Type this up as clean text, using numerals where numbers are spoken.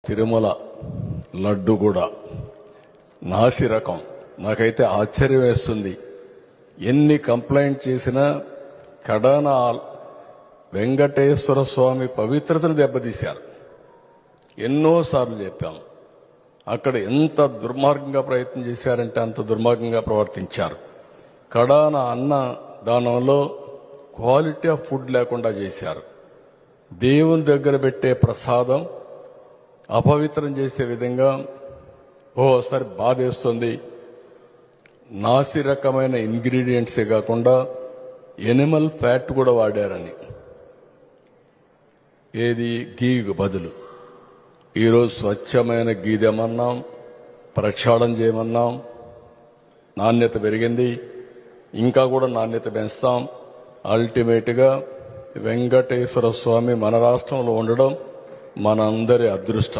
తిరుమల లడ్డు కూడా నాసి రకం. నాకైతే ఆశ్చర్యం వేస్తుంది. ఎన్ని కంప్లైంట్ చేసినా కడాన వెంకటేశ్వర స్వామి పవిత్రతను దెబ్బతీశారు. ఎన్నోసార్లు చెప్పాం. అక్కడ ఎంత దుర్మార్గంగా ప్రయత్నం చేశారంటే అంత దుర్మార్గంగా ప్రవర్తించారు. కడాన అన్న దానంలో క్వాలిటీ ఆఫ్ ఫుడ్ లేకుండా చేశారు. దేవుని దగ్గర పెట్టే ప్రసాదం అపవిత్రం చేసే విధంగా ఓసారి బాధేస్తుంది. నాసి రకమైన ఇంగ్రీడియంట్సే కాకుండా ఎనిమల్ ఫ్యాట్ కూడా వాడారని. ఏది గీకు బదులు ఈరోజు స్వచ్ఛమైన గీ తెమన్నాం, ప్రక్షాళన చేయమన్నాం. నాణ్యత పెరిగింది, ఇంకా కూడా నాణ్యత పెంచుతాం. అల్టిమేట్గా వెంకటేశ్వర స్వామి మన రాష్ట్రంలో ఉండడం మనందరి అదృష్టం.